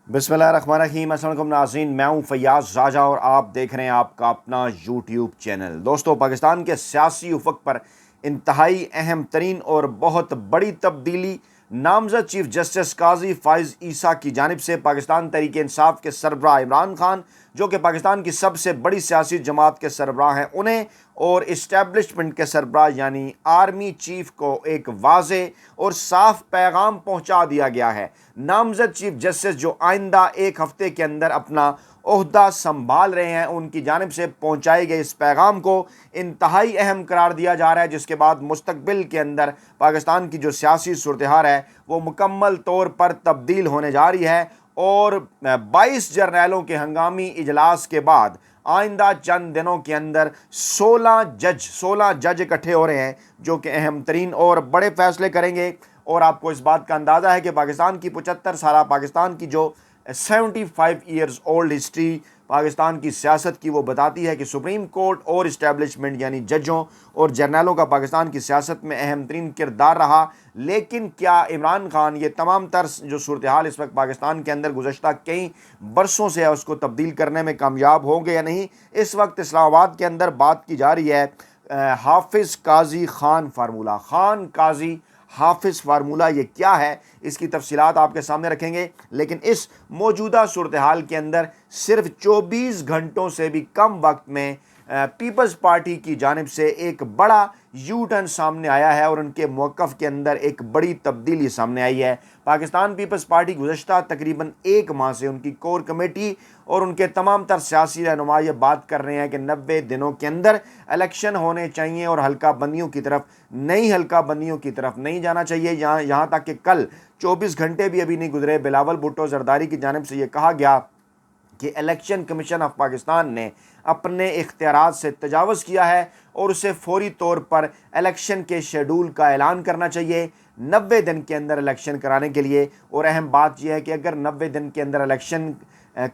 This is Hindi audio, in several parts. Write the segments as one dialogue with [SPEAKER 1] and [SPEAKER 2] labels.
[SPEAKER 1] बिस्मिल्लाहिर्रहमानिर्रहीम। अस्सलाम वालेकुम नाज़रीन, मैं हूं फैयाज़ राजा और आप देख रहे हैं आपका अपना यूट्यूब चैनल। दोस्तों, पाकिस्तान के सियासी उफ़क़ पर इंतहाई अहम तरीन और बहुत बड़ी तब्दीली नामज़द चीफ जस्टिस काजी फ़ाइज़ ईसा की जानिब से पाकिस्तान तहरीक इंसाफ के सरबराह इमरान खान, जो कि पाकिस्तान की सबसे बड़ी सियासी जमात के सरबराह हैं, उन्हें और इस्टेब्लिशमेंट के सरबराह यानी आर्मी चीफ को एक वाज़े और साफ पैगाम पहुंचा दिया गया है। नामज़द चीफ जस्टिस जो आइंदा एक हफ्ते के अंदर अपना ओहदा संभाल रहे हैं, उनकी जानिब से पहुंचाए गए इस पैगाम को इंतहाई अहम करार दिया जा रहा है, जिसके बाद मुस्तकबिल के अंदर पाकिस्तान की जो सियासी सूरत हाल है वो मुकम्मल तौर पर तब्दील होने जा रही है। और 22 जर्नैलों के हंगामी इजलास के बाद आइंदा चंद दिनों के अंदर 16 जज इकट्ठे हो रहे हैं, जो कि अहम तरीन और बड़े फैसले करेंगे। और आपको इस बात का अंदाज़ा है कि पाकिस्तान की 75 साल पाकिस्तान की जो 75 ईयर्स ओल्ड हिस्ट्री पाकिस्तान की सियासत की, वो बताती है कि सुप्रीम कोर्ट और इस्टेब्लिशमेंट यानी जजों और जर्नलों का पाकिस्तान की सियासत में अहम तरीन किरदार रहा। लेकिन क्या इमरान खान ये तमाम तर जो सूरत हाल इस वक्त पाकिस्तान के अंदर गुज़श्ता कई बरसों से है उसको तब्दील करने में कामयाब होंगे या नहीं? इस वक्त इस्लामाबाद के अंदर बात की जा रही है हाफिज़ काजी खान फार्मूला। खान काजी हाफिज़ फार्मूला ये क्या है, इसकी तफसीलात आपके सामने रखेंगे। लेकिन इस मौजूदा सूरत हाल के अंदर सिर्फ 24 घंटों से भी कम वक्त में पीपल्स पार्टी की जानिब से एक बड़ा यू टर्न सामने आया है और उनके मौक़िफ़ के अंदर एक बड़ी तब्दीली सामने आई है। पाकिस्तान पीपल्स पार्टी गुज़श्ता तकरीबन एक माह से उनकी कोर कमेटी और उनके तमाम तर सियासी रहनुमा ये बात कर रहे हैं कि 90 दिनों के अंदर इलेक्शन होने चाहिए और हल्का बंदियों की तरफ हल्का बंदियों की तरफ नहीं जाना चाहिए। यहाँ तक कि कल 24 घंटे भी अभी नहीं गुजरे, बिलावल भुट्टो जरदारी की जानिब से ये कहा गया कि इलेक्शन कमीशन ऑफ पाकिस्तान ने अपने इख्तियारात से तजावज़ किया है और उसे फौरी तौर पर इलेक्शन के शेड्यूल का ऐलान करना चाहिए 90 दिन के अंदर इलेक्शन कराने के लिए। और अहम बात यह है कि अगर 90 दिन के अंदर इलेक्शन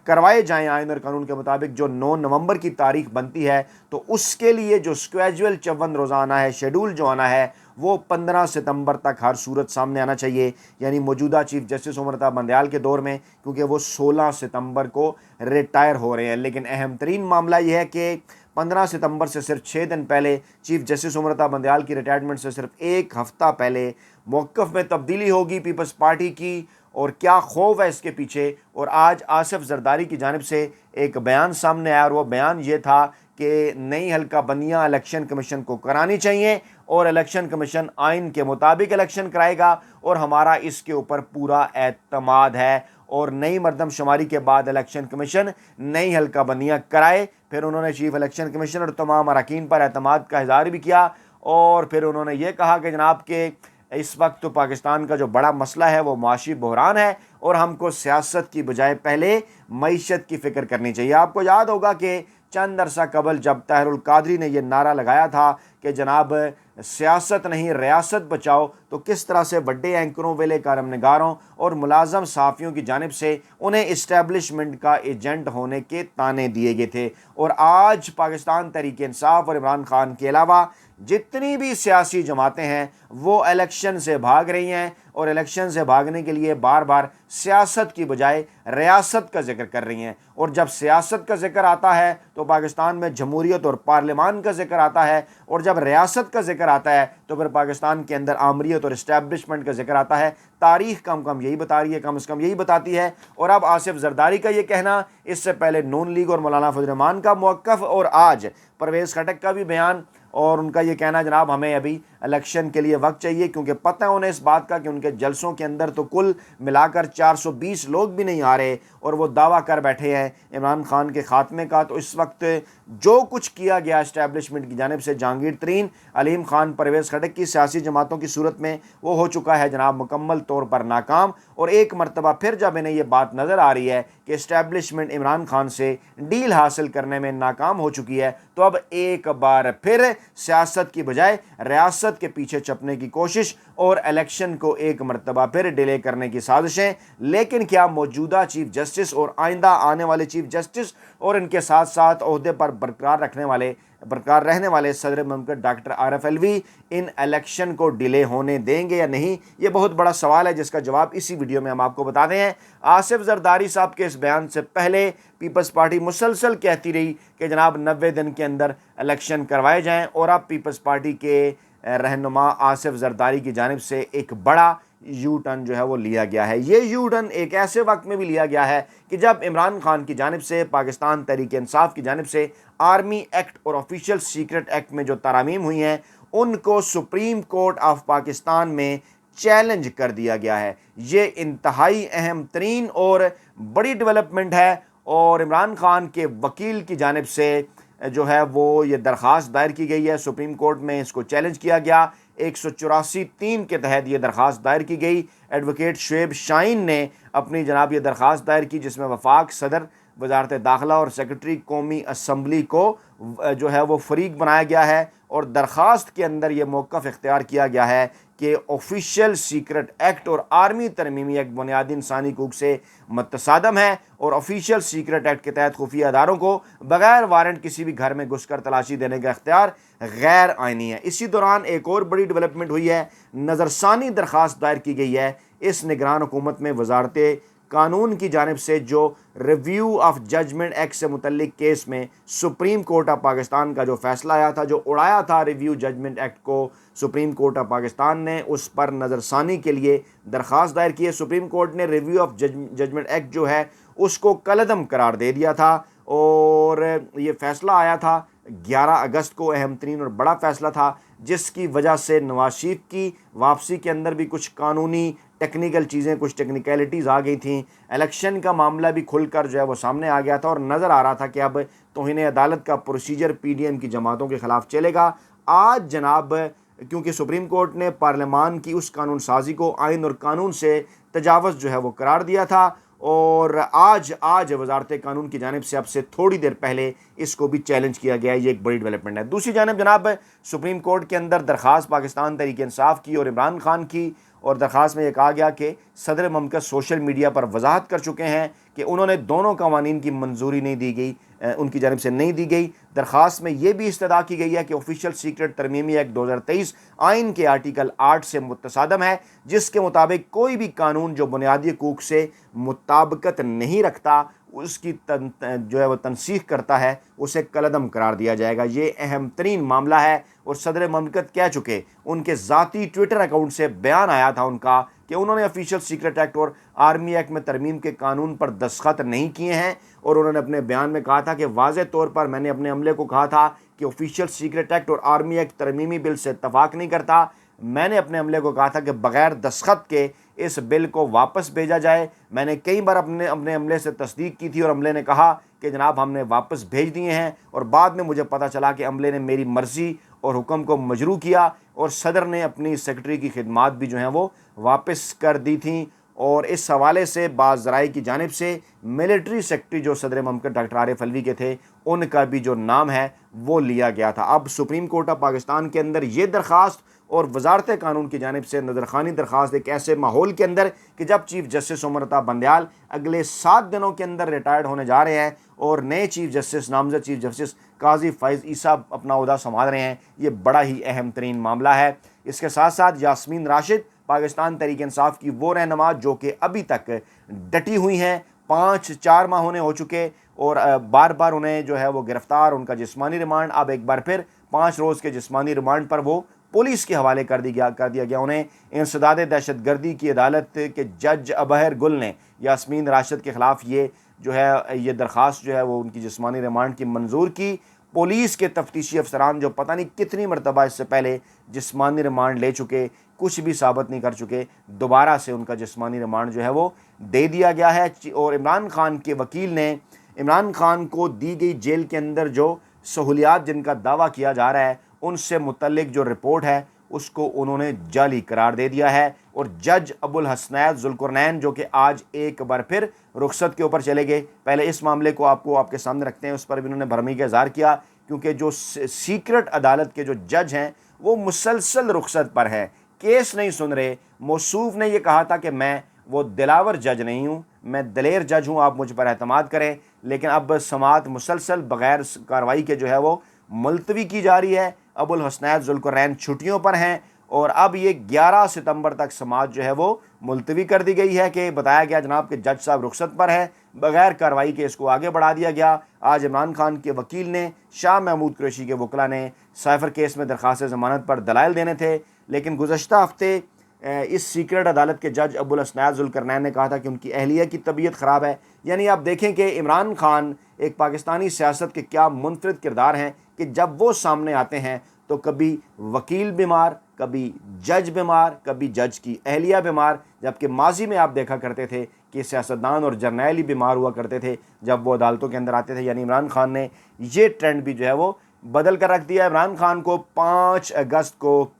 [SPEAKER 1] करवाए जाएँ आइन और कानून के मुताबिक, जो 9 नवंबर की तारीख बनती है, तो उसके लिए जो स्केजुअल 54 रोज़ाना है, शेड्यूल जो आना है, वो 15 सितंबर तक हर सूरत सामने आना चाहिए, यानी मौजूदा चीफ जस्टिस उमर अता बंदयाल के दौर में, क्योंकि वो 16 सितंबर को रिटायर हो रहे हैं। लेकिन अहम तरीन मामला यह है कि 15 सितंबर से सिर्फ 6 दिन पहले चीफ जस्टिस उमर अता बंदयाल की रिटायरमेंट से सिर्फ एक हफ्ता पहले मौक़िफ़ में तब्दीली होगी पीपल्स पार्टी की, और क्या खौफ है इसके पीछे। और आज आसिफ जरदारी की जानिब से एक बयान सामने आया और वो बयान ये था कि नई हल्का बंदियाँ इलेक्शन कमीशन को करानी चाहिए और इलेक्शन कमीशन आइन के मुताबिक इलेक्शन कराएगा और हमारा इसके ऊपर पूरा एतमाद है। और नई मरदमशुमारी के बाद इलेक्शन कमीशन नई हल्का बंदियाँ कराए। फिर उन्होंने चीफ इलेक्शन कमीशन और तमाम अरकान पर एतमाद का इज़हार भी किया और फिर उन्होंने ये कहा कि जनाब के इस वक्त तो पाकिस्तान का जो बड़ा मसला है वो माशी बहरान है और हमको सियासत की बजाय पहले मईशत की फ़िक्र करनी चाहिए। आपको याद होगा कि चंद अरसा कबल जब ताहिरुल कादरी ने यह नारा लगाया था कि जनाब सियासत नहीं रियासत बचाओ, तो किस तरह से बड़े एंकरों, वेले कारमनगारों और मुलाजम सहाफ़ियों की जानिब से उन्हें इस्टेब्लिशमेंट का एजेंट होने के ताने दिए गए थे। और आज पाकिस्तान तहरीक इंसाफ और इमरान खान के अलावा जितनी भी सियासी जमातें हैं वो इलेक्शन से भाग रही हैं और इलेक्शन से भागने के लिए बार बार सियासत की बजाय रियासत का जिक्र कर रही हैं। और जब सियासत का जिक्र आता है तो पाकिस्तान में जमहूरियत और पार्लियामान का जिक्र आता है, और जब रियासत का जिक्र आता है तो फिर पाकिस्तान के अंदर आमरीत और इस्टेब्लिशमेंट का जिक्र आता है। तारीख कम यही बता रही है, कम से कम यही बताती है। और अब आसिफ जरदारी का ये कहना, इससे पहले नून लीग और मौलाना फजल रहमान का मौक़िफ़ और आज परवेज़ खटक का भी बयान, और उनका ये कहना जनाब हमें अभी इलेक्शन के लिए वक्त चाहिए, क्योंकि पता है उन्हें इस बात का कि उनके जलसों के अंदर तो कुल मिलाकर 420 लोग भी नहीं आ रहे और वो दावा कर बैठे हैं इमरान खान के ख़ात्मे का। तो इस वक्त जो कुछ किया गया इस्टेब्लिशमेंट की जानिब से जहांगीर तरीन, अलीम खान, परवेज़ खटक की सियासी जमातों की सूरत में, वो हो चुका है जनाब मुकम्मल तौर पर नाकाम। और एक मरतबा फिर जब इन्हें यह बात नज़र आ रही है कि इस्टेब्लिशमेंट इमरान खान से डील हासिल करने में नाकाम हो चुकी है, तो अब एक बार फिर सियासत की बजाय रियासत के पीछे छपने की कोशिश और इलेक्शन को एक मरतबा फिर डिले करने की साजिशें। लेकिन क्या मौजूदा चीफ जस्टिस और आइंदा आने वाले चीफ जस्टिस और इनके साथ साथ ओहदे पर बरकरार रखने वाले बरकरार रहने वाले सदर ममलकत डॉक्टर आरिफ अलवी इन इलेक्शन को डिले होने देंगे या नहीं, ये बहुत बड़ा सवाल है जिसका जवाब इसी वीडियो में हम आपको बता दें हैं। आसिफ जरदारी साहब के इस बयान से पहले पीपल्स पार्टी मुसलसल कहती रही कि जनाब 90 दिन के अंदर इलेक्शन करवाए जाएँ, और अब पीपल्स पार्टी के रहनुमा आसिफ जरदारी की जानिब से एक बड़ा यू टर्न जो है वो लिया गया है। ये यू टर्न एक ऐसे वक्त में भी लिया गया है कि जब इमरान खान की जानिब से, पाकिस्तान तहरीक इंसाफ की जानिब से आर्मी एक्ट और ऑफिशियल सीक्रेट एक्ट में जो तरामीम हुई हैं उनको सुप्रीम कोर्ट ऑफ पाकिस्तान में चैलेंज कर दिया गया है। ये इंतहाई अहम तरीन और बड़ी डेवलपमेंट है, और इमरान खान के वकील की जानिब से जो है वो ये दरख्वास्त दायर की गई है सुप्रीम कोर्ट में, इसको चैलेंज किया गया। 184(3) के तहत ये दरख्वास्त दायर की गई। एडवोकेट शुएब शाहीन ने अपनी जनाब ये दरख्वास्त दायर की, जिसमें वफाक सदर, वजारत दाखिला और सेक्रेटरी कौमी असम्बली को जो है वो फरीक बनाया गया है, और दरख्वास्त के अंदर ये मौक़िफ़ इख्तियार किया गया है कि ऑफिशियल सीक्रेट एक्ट और आर्मी तरमीमी एक्ट बुनियादी इंसानी हकूक़ से मुतसादम है, और ऑफिशियल सीक्रेट एक्ट के तहत खुफिया अदारों को बगैर वारंट किसी भी घर में घुसकर तलाशी देने का इख्तियार गैर आइनी है। इसी दौरान एक और बड़ी डेवलपमेंट हुई है, नज़रसानी दरख्वास्त दायर की गई है इस निगरान हुकूमत में वजारत कानून की जानिब से, जो रिव्यू ऑफ जजमेंट एक्ट से मुतल्लिक केस में सुप्रीम कोर्ट ऑफ पाकिस्तान का जो फैसला आया था, जो उड़ाया था रिव्यू जजमेंट एक्ट को सुप्रीम कोर्ट ऑफ पाकिस्तान ने, उस पर नज़रसानी के लिए दरख्वास्त दायर की है। सुप्रीम कोर्ट ने रिव्यू ऑफ जजमेंट एक्ट जो है उसको कलअदम करार दे दिया था, और ये फ़ैसला आया था 11 अगस्त को। अहम तरीन और बड़ा फ़ैसला था, जिसकी वजह से नवाज शरीफ की वापसी के अंदर भी कुछ कानूनी टेक्निकल चीज़ें, कुछ टेक्निकलिटीज़ आ गई थी। इलेक्शन का मामला भी खुलकर जो है वो सामने आ गया था, और नज़र आ रहा था कि अब तौहीन अदालत का प्रोसीजर PDM की जमातों के ख़िलाफ़ चलेगा। आज जनाब, क्योंकि सुप्रीम कोर्ट ने पार्लियामान की उस कानून साजी को आइन और कानून से तजावज़ जो है वो करार दिया था, और आज वजारत कानून की जानिब से अब से थोड़ी देर पहले इसको भी चैलेंज किया गया है। ये एक बड़ी डेवलपमेंट है। दूसरी जानिब जनाब, सुप्रीम कोर्ट के अंदर दरख्वास्त पाकिस्तान तहरीक इंसाफ की और इमरान खान की, और दरख्वास्त में यह कहा गया कि सदर ममलकत सोशल मीडिया पर वजाहत कर चुके हैं कि उन्होंने दोनों कवानीन की मंजूरी नहीं दी गई, उनकी जानिब से नहीं दी गई। दरख्वास्त में यह भी इस्तदा की गई है कि ऑफिशियल सीक्रेट तरमीमी एक्ट 2023 आइन के आर्टिकल 8 से मुतसादम है, जिसके मुताबिक कोई भी कानून जो बुनियादी हकूक़ से मुताबिकत नहीं रखता, उसकी जो है वह तनसीख करता है, उसे कलअदम करार दिया जाएगा। ये अहम तरीन मामला है, और सदर ममलकत कह चुके, उनके ज़ाती ट्विटर अकाउंट से बयान आया था उनका कि उन्होंने ऑफिशियल सीक्रेट एक्ट और आर्मी एक्ट में तरमीम के कानून पर दस्तखत नहीं किए हैं, और उन्होंने अपने बयान में कहा था कि वाज़ेह तौर पर मैंने अपने अमले को कहा था कि ऑफिशियल सीक्रेट एक्ट और आर्मी एक्ट तरमीमी बिल से इत्तफाक नहीं करता। मैंने अपने अमले को कहा था कि बग़ैर दस्तखत के इस बिल को वापस भेजा जाए। मैंने कई बार अपने अमले से तस्दीक की थी, और अमले ने कहा कि जनाब हमने वापस भेज दिए हैं, और बाद में मुझे पता चला कि अमले ने मेरी मर्ज़ी और हुक्म को मजरू किया, और सदर ने अपनी सेक्रेटरी की खिदमात भी जो हैं वो वापस कर दी थी। और इस हवाले से बाज़ ज़राए की जानिब से मिलिट्री सेक्रेटरी जो सदर ममलकत डॉक्टर आरिफ अलवी के थे, उनका भी जो नाम है वो लिया गया था। अब सुप्रीम कोर्ट ऑफ पाकिस्तान के अंदर ये दरख्वास्त और वजारत कानून की जानिब से नज़रखानी दरख्वास्त एक ऐसे माहौल के अंदर कि जब चीफ जस्टिस उमर अता बंदयाल अगले 7 दिनों के अंदर रिटायर्ड होने जा रहे हैं, और नए चीफ जस्टिस, नामज़द चीफ जस्टिस काजी फ़ैज़ ईसा अपना ओहदा संभाल रहे हैं। ये बड़ा ही अहम तरीन मामला है। इसके साथ साथ यास्मीन राशिद, पाकिस्तान तहरीक इंसाफ की वो रहनुमा जो कि अभी तक डटी हुई हैं, 4 माह होने हो चुके, और बार बार उन्हें जो है वो गिरफ्तार, उनका जिस्मानी रिमांड, अब एक बार फिर 5 रोज़ के जिस्मानी रिमांड पर वो पुलिस के हवाले कर दिया गया। उन्हें इंसदाद दहशतगर्दी की अदालत के जज अबहर गुल ने यास्मीन राशिद के ख़िलाफ़ ये दरख्वास्त जो है वो उनकी जिस्मानी रिमांड की मंजूर की। पुलिस के तफ्तीशी अफसरान जो पता नहीं कितनी मरतबा इससे पहले जिस्मानी रिमांड ले चुके, कुछ भी साबित नहीं कर चुके, दोबारा से उनका जिस्मानी रिमांड जो है वो दे दिया गया है। और इमरान खान के वकील ने इमरान खान को दी गई जेल के अंदर जो सहूलियात जिनका दावा किया जा रहा है, उनसे मुतल्लिक जो रिपोर्ट है उसको उन्होंने जाली करार दे दिया है। और जज अबुल हसनैन जुल्कुरनैन जो कि आज एक बार फिर रुखसत के ऊपर चले गए, पहले इस मामले को आपके सामने रखते हैं, उस पर भी उन्होंने भरमी का इज़हार किया, क्योंकि जो सीक्रेट अदालत के जो जज हैं वो मुसलसल रुखसत पर हैं, केस नहीं सुन रहे। मौसूफ ने यह कहा था कि मैं वो दिलावर जज नहीं हूँ, मैं दलेर जज हूँ, आप मुझ पर एतमाद करें, लेकिन अब समात मुसलसल बग़ैर कार्रवाई के जो है वो मुलतवी की जा रही है। अबुल हसनैन ज़ुल्करनैन छुट्टियों पर हैं और अब ये 11 सितंबर तक समाअत जो है वो मुलतवी कर दी गई है कि बताया गया जनाब कि जज साहब रुखसत पर है, बगैर कार्रवाई के इसको आगे बढ़ा दिया गया। आज इमरान खान के वकील ने, शाह महमूद कुरैशी के वकला ने साइफर केस में दरख्वास्त ज़मानत पर दलाइल देने थे, लेकिन गुज़श्ता हफ्ते इस सीक्रेट अदालत के जज अबुल हसनैन ज़ुल्करनैन ने कहा था कि उनकी अहलिया की तबीयत ख़राब है। यानी आप देखें कि इमरान खान एक पाकिस्तानी सियासत के क्या मुनफरिद किरदार हैं कि जब वो सामने आते हैं तो कभी वकील बीमार, कभी जज बीमार, कभी जज की अहलिया बीमार, जबकि माजी में आप देखा करते थे कि सियासतदान और जर्नैल ही बीमार हुआ करते थे जब वो अदालतों के अंदर आते थे। यानी इमरान खान ने ये ट्रेंड भी जो है वो बदल कर रख दिया। इमरान खान को 5 अगस्त को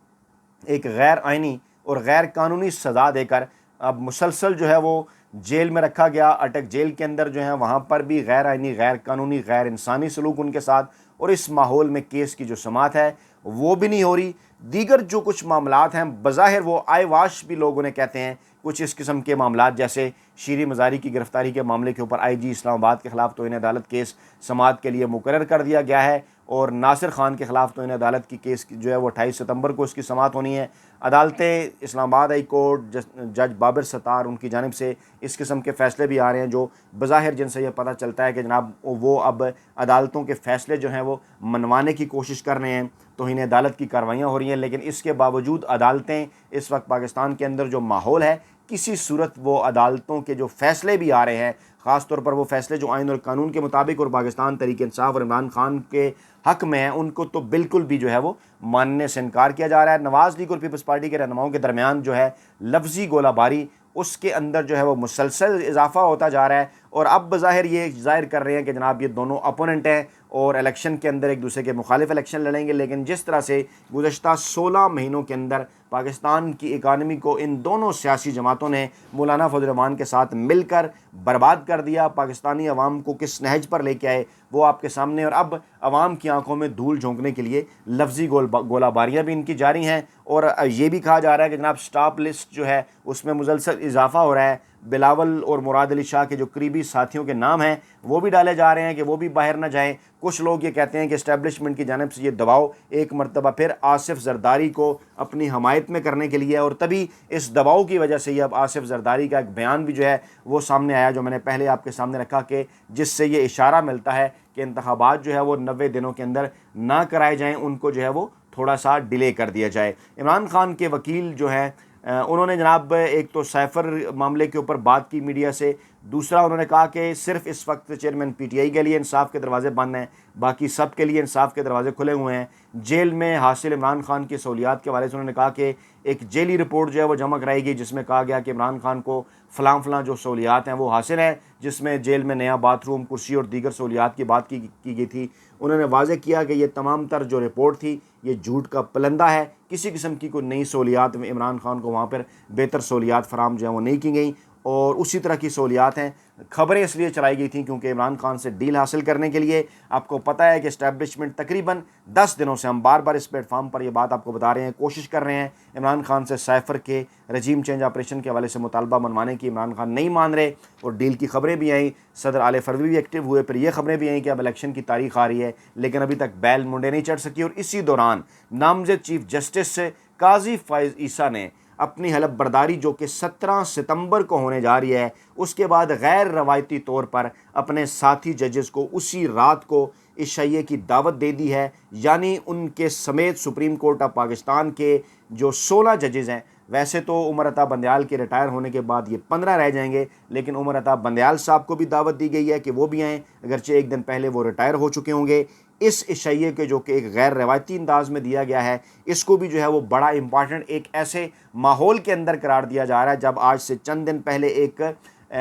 [SPEAKER 1] एक गैर आइनी और गैर कानूनी सज़ा देकर अब मुसलसल जो है वो जेल में रखा गया। अटक जेल के अंदर जो है वहाँ पर भी गैर आइनी, गैर कानूनी, गैर इंसानी सलूक उनके साथ, और इस माहौल में केस की जो समाअत है वो भी नहीं हो रही। दीगर जो कुछ मामलात हैं बज़ाहिर वो आयवाश भी लोग उन्हें कहते हैं, कुछ इस किस्म के मामलात जैसे शीरी मज़ारी की गिरफ्तारी के मामले के ऊपर IG इस्लामाबाद के ख़िलाफ़ तौहीन अदालत केस समाअत के लिए मुकर्रर कर दिया गया है और नासिर खान के ख़िलाफ़ तौहीन अदालत की केस जो है वो 28 सितंबर को इसकी समाअत होनी है। अदालतें इस्लामाबाद हाई कोर्ट, जज बाबर सत्तार, उनकी जानिब से इस किस्म के फ़ैसले भी आ रहे हैं जो बज़ाहिर जिनसे यह पता चलता है कि जनाब वो अब अदालतों के फ़ैसले जो हैं वो मनवाने की कोशिश कर रहे हैं, तौहीन अदालत की कार्रवाइयाँ हो रही हैं। लेकिन इसके बावजूद अदालतें इस वक्त पाकिस्तान के अंदर जो माहौल है, किसी सूरत वो अदालतों के जो फ़ैसले भी आ रहे हैं, ख़ास तौर पर वो फ़ैसले जो आइन और कानून के मुताबिक और पाकिस्तान तहरीक इंसाफ और इमरान खान के हक़ में हैं, उनको तो बिल्कुल भी जो है वो मानने से इनकार किया जा रहा है। नवाज़ लीग और पीपल्स पार्टी के रहनुमाओं के दरमियान जो है लफ्ज़ी गोलाबारी, उसके अंदर जो है वो मुसलसल इजाफा होता जा रहा है और अब बज़ाहिर ये ज़ाहिर कर रहे हैं कि जनाब ये दोनों अपोनेंट हैं और इलेक्शन के अंदर एक दूसरे के मुखालिफ इलेक्शन लड़ेंगे। लेकिन जिस तरह से गुज़श्ता 16 महीनों के अंदर पाकिस्तान की इकानमी को इन दोनों सियासी जमातों ने मौलाना फजल रहमान के साथ मिलकर बर्बाद कर दिया, पाकिस्तानी अवाम को किस नहज पर लेके आए वो आपके सामने, और अब अवाम की आंखों में धूल झोंकने के लिए लफ्ज़ी गोलाबारियाँ भी इनकी जारी हैं। और ये भी कहा जा रहा है कि जनाब स्टॉप लिस्ट जो है उसमें मुसलसल इजाफा हो रहा है। बिलावल और मुराद अली शाह के जो करीबी साथियों के नाम हैं वो भी डाले जा रहे हैं कि वो भी बाहर ना जाएं। कुछ लोग ये कहते हैं कि इस्टेब्लिशमेंट की जानिब से ये दबाव एक मरतबा फिर आसिफ जरदारी को अपनी हमायत में करने के लिए, और तभी इस दबाव की वजह से ये अब आसिफ जरदारी का एक बयान भी जो है वो सामने आया, जो मैंने पहले आपके सामने रखा, कि जिससे ये इशारा मिलता है कि इंतखाबात जो है वो 90 दिनों के अंदर ना कराए जाएँ, उनको जो है वो थोड़ा सा डिले कर दिया जाए। इमरान खान के वकील जो हैं उन्होंने जनाब एक तो साइफर मामले के ऊपर बात की मीडिया से, दूसरा उन्होंने कहा कि सिर्फ इस वक्त चेयरमैन PTI के लिए इंसाफ के दरवाजे बंद हैं, बाकी सब के लिए इंसाफ के दरवाजे खुले हुए हैं। जेल में हासिल इमरान खान की सहूलियात के हवाले से उन्होंने कहा कि एक जेली रिपोर्ट जो है वो जमा कराई गई जिसमें कहा गया कि इमरान खान को फ़लाँ जो सहूलियात हैं वो हासिल हैं, जिसमें जेल में नया बाथरूम, कुर्सी और दीगर सहूलियात की बात की गई थी। उन्होंने वाज़ेह किया कि ये तमाम तर जो रिपोर्ट थी ये झूठ का पलंदा है, किसी किस्म की कोई नई सहूलियात में इमरान खान को वहाँ पर बेहतर सहूलियात फराम जो है वो नहीं की गई, और उसी तरह की सहूलियात हैं। खबरें इसलिए चलाई गई थी क्योंकि इमरान खान से डील हासिल करने के लिए, आपको पता है कि इस्टेब्लिशमेंट तकरीबन 10 दिनों से, हम बार बार इस प्लेटफार्म पर ये बात आपको बता रहे हैं, कोशिश कर रहे हैं इमरान खान से साइफर के रजीम चेंज ऑपरेशन के हवाले से मुतालबा मनवाने की। इमरान खान नहीं मान रहे और डील की खबरें भी आई, सदर आले फरवी भी एक्टिव हुए, फिर ये खबरें भी आई कि अब इलेक्शन की तारीख आ रही है, लेकिन अभी तक बैल मुंडे नहीं चढ़ सकी। और इसी दौरान नामजद चीफ जस्टिस काजी फ़ाइज़ ईसा ने अपनी हलफ बर्दारी जो कि 17 सितंबर को होने जा रही है, उसके बाद गैर रवायती तौर पर अपने साथी जजेस को उसी रात को इस शैये की दावत दे दी है। यानी उनके समेत सुप्रीम कोर्ट ऑफ पाकिस्तान के जो 16 जजेस हैं, वैसे तो उमर अता बंदयाल के रिटायर होने के बाद ये 15 रह जाएंगे, लेकिन उमर अता बंदयाल साहब को भी दावत दी गई है कि वो भी आएँ, अगरचे एक दिन पहले वो रिटायर हो चुके होंगे। इस शैये के जो कि एक गैर रवायती अंदाज़ में दिया गया है, इसको भी जो है वो बड़ा इंपॉर्टेंट एक ऐसे माहौल के अंदर करार दिया जा रहा है जब आज से चंद दिन पहले एक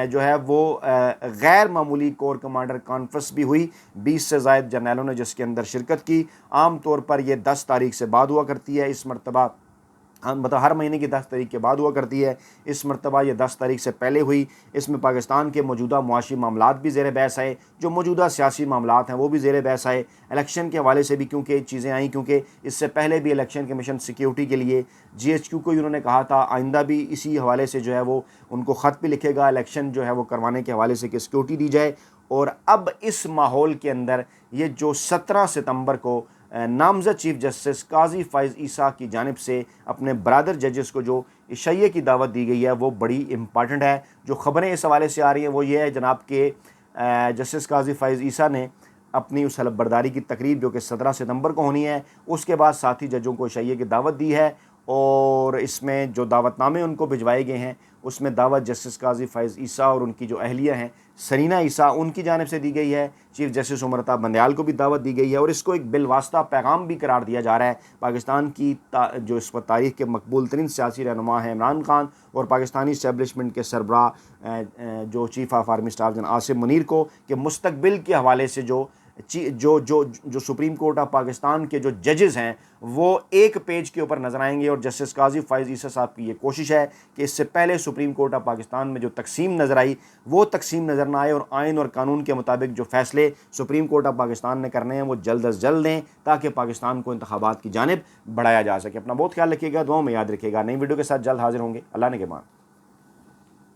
[SPEAKER 1] जो है वो गैर मामूली कोर कमांडर कॉन्फ्रेंस भी हुई, 20 से ज़ायद जर्नैलों ने जिसके अंदर शिरकत की। आम तौर पर यह 10 तारीख से बाद हुआ करती है, इस मरतबा मतलब हर महीने की 10 तारीख के बाद हुआ करती है, इस मरतबा ये 10 तारीख से पहले हुई। इसमें पाकिस्तान के मौजूदा मुआशी मामलात भी ज़ेर बहस आए, जो मौजूदा सियासी मामलात हैं वो भी ज़ेर बहस आए, इलेक्शन के हवाले से भी क्योंकि चीज़ें आई, क्योंकि इससे पहले भी इलेक्शन कमीशन सिक्योरिटी के लिए GHQ को उन्होंने कहा था आइंदा भी इसी हवाले से जो है वो उनको ख़त भी लिखेगा, इलेक्शन जो है वो करवाने के हवाले से कि सिक्योरिटी दी जाए। और अब इस माहौल के अंदर ये जो 17 सितंबर को नामज़द चीफ जस्टिस काजी फ़ाइज़ ईसा की जानिब से अपने ब्रादर जजेस को जो इशैये की दावत दी गई है वो बड़ी इम्पॉर्टेंट है। जो ख़बरें इस हवाले से आ रही हैं वो ये है जनाब के जस्टिस काजी फ़ाइज़ ईसा ने अपनी उस हलफ बर्दारी की तकरीब जो कि 17 सितंबर को होनी है, उसके बाद साथी जजों को इशैये की दावत दी है और इसमें जो दावतनामे उनको भिजवाए गए हैं उसमें दावत जस्टिस काजी फ़ाइज़ ईसा और उनकी जो अहलिया हैं सरीना ईसा उनकी जानिब से दी गई है। चीफ जस्टिस उमरता बंदयाल को भी दावत दी गई है और इसको एक बिलवास्ता पैगाम भी करार दिया जा रहा है पाकिस्तान की जो इस वक्त तारीख़ के मकबूल तरीन सियासी रहनुमा है इमरान खान और पाकिस्तानी इस्टेबलिशमेंट के सरबराह जो चीफ़ ऑफ आर्मी स्टाफ जनाब आसिम मुनीर को कि मुस्तकबिल के हवाले से जो सुप्रीम कोर्ट ऑफ पाकिस्तान के जो जजेस हैं वो एक पेज के ऊपर नज़र आएंगे। और जस्टिस काजी फ़ाइज़ ईसा साहब की ये कोशिश है कि इससे पहले सुप्रीम कोर्ट ऑफ पाकिस्तान में जो तकसीम नज़र आई वो तकसीम नज़र ना आए और आइन और कानून के मुताबिक जो फ़ैसले सुप्रीम कोर्ट ऑफ पाकिस्तान ने करने हैं वो जल्द अज जल्द दें ताकि पाकिस्तान को इंतखाबात की जानिब बढ़ाया जा सके। अपना बहुत ख्याल रखिएगा, दुआओं में याद रखिएगा। नई वीडियो के साथ जल्द हाजिर होंगे। अल्लाह ने के मान।